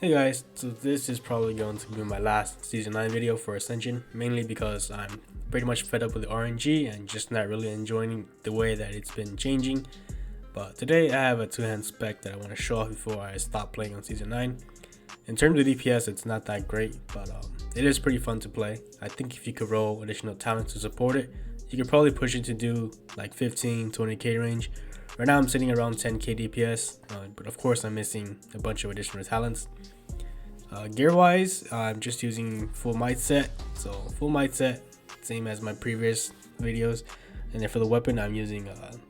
Hey guys, so this is probably going to be my last Season 9 video for Ascension, mainly because I'm pretty much fed up with the RNG and just not really enjoying the way that it's been changing. But today I have a two-hand spec that I want to show off before I stop playing on Season 9. In terms of DPS, it's not that great, but it is pretty fun to play. I think if you could roll additional talents to support it, you could probably push it to do like 15-20k range. Right now I'm sitting around 10k DPS, but of course I'm missing a bunch of additional talents. Gear wise, I'm just using full might set, so full might set, same as my previous videos. And then for the weapon, I'm using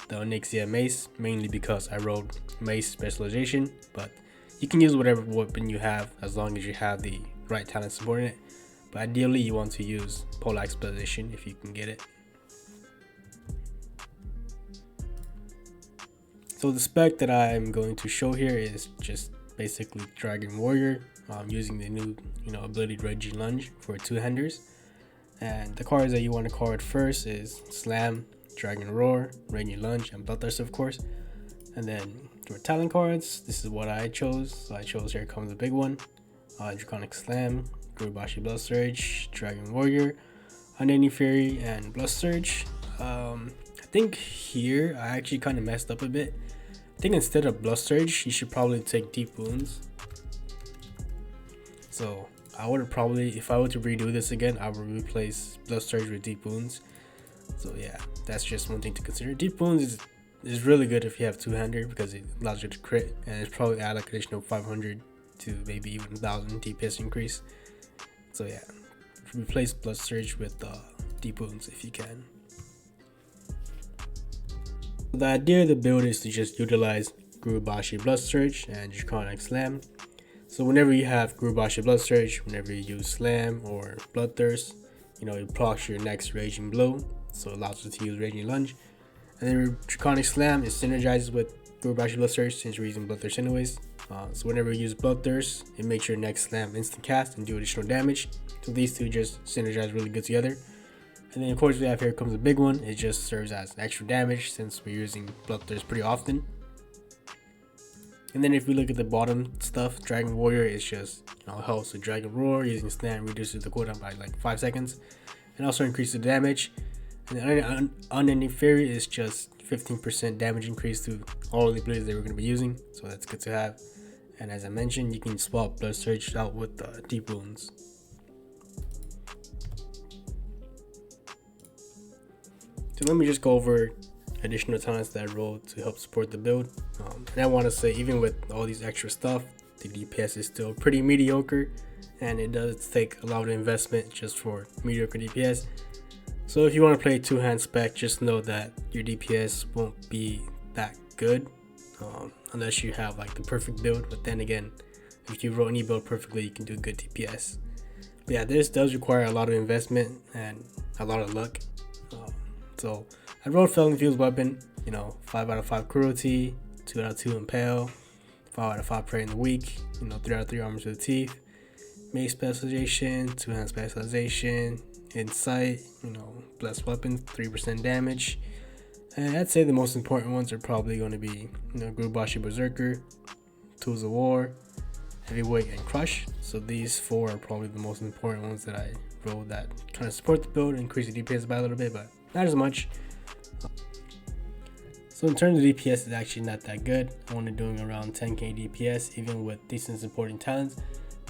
the Onyxia mace, mainly because I rolled mace specialization, but you can use whatever weapon you have as long as you have the right talent supporting it. But ideally you want to use poleaxe specialization if you can get it. So the spec that I'm going to show here is just basically Dragon Warrior, using the new ability Raging Lunge for two-handers. And the cards that you want to card first is Slam, Dragon Roar, Raging Lunge, and Bloodthirst, of course. And then for talent cards, this is what I chose. So I chose Here Comes the Big One, Draconic Slam, Gurubashi Blood Surge, Dragon Warrior, Unending Fury, and Blood Surge. I think here I actually kind of messed up a bit. I think instead of Blood Surge, you should probably take Deep Wounds. So I would probably, if I were to redo this again, I would replace Blood Surge with Deep Wounds. So yeah, that's just one thing to consider. Deep Wounds is really good if you have two-hander because it allows you to crit, and it's probably add like additional 500 to maybe even 1000 DPS increase. So yeah, replace Blood Surge with Deep Wounds if you can. The idea of the build is to just utilize Gurubashi Blood Surge and Draconic Slam. So whenever you have Gurubashi Blood Surge, whenever you use Slam or Bloodthirst, it procs your next Raging Blow, so it allows you to use Raging Lunge. And then Draconic Slam is synergized with Gurubashi Blood Surge since you're using Bloodthirst anyways. So whenever you use Bloodthirst, it makes your next Slam instant cast and do additional damage. So these two just synergize really good together. And then of course we have Here Comes the Big One. It just serves as extra damage since we're using Bloodthirst pretty often. And then if we look at the bottom stuff, Dragon Warrior is just helps with Dragon Roar. Using Slam reduces the cooldown by like 5 seconds and also increases the damage. And then Unending Fury is just 15% damage increase to all of the abilities that we're going to be using, so that's good to have. And as I mentioned, you can swap Blood Surge out with Deep Wounds. So let me just go over additional talents that I rolled to help support the build. And I want to say, even with all these extra stuff, the DPS is still pretty mediocre, and it does take a lot of investment just for mediocre DPS. So if you want to play two-hand spec, just know that your DPS won't be that good unless you have like the perfect build. But then again, if you roll any build perfectly, you can do good DPS. But yeah, this does require a lot of investment and a lot of luck. So I rolled Felon Fused Weapon, 5 out of 5 Cruelty, 2 out of 2 Impale, 5 out of 5 Prey in the Weak, 3 out of 3 Armor to the Teeth, Mace Specialization, 2-hand Specialization, Insight, Blessed Weapons, 3% damage. And I'd say the most important ones are probably going to be, Gurubashi Berserker, Tools of War, Heavyweight, and Crush. So these 4 are probably the most important ones that I rolled that kind of support the build, increase the DPS by a little bit, but not as much. So in terms of DPS, it's actually not that good. I'm only doing around 10k DPS, even with decent supporting talents.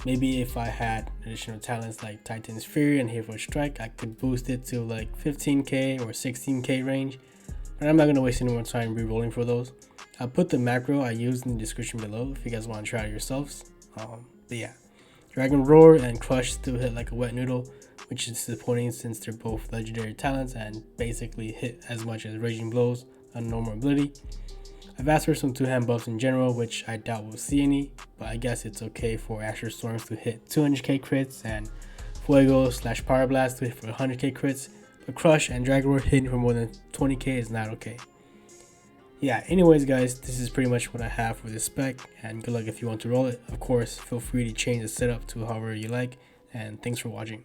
Maybe if I had additional talents like Titan's Fury and Hero Strike, I could boost it to like 15k or 16k range. But I'm not going to waste any more time re-rolling for those. I'll put the macro I used in the description below if you guys want to try it yourselves. But yeah, Dragon Roar and Crush still hit like a wet noodle, which is disappointing since they're both legendary talents and basically hit as much as Raging Blows on normal ability. I've asked for some two-hand buffs in general, which I doubt we'll see any, but I guess it's okay for Asher Storms to hit 200k crits and Fuego/Power Blast to hit for 100k crits, but Crush and Dragon Roar hitting for more than 20k is not okay. Yeah, anyways guys, this is pretty much what I have for this spec, and good luck if you want to roll it. Of course, feel free to change the setup to however you like, and thanks for watching.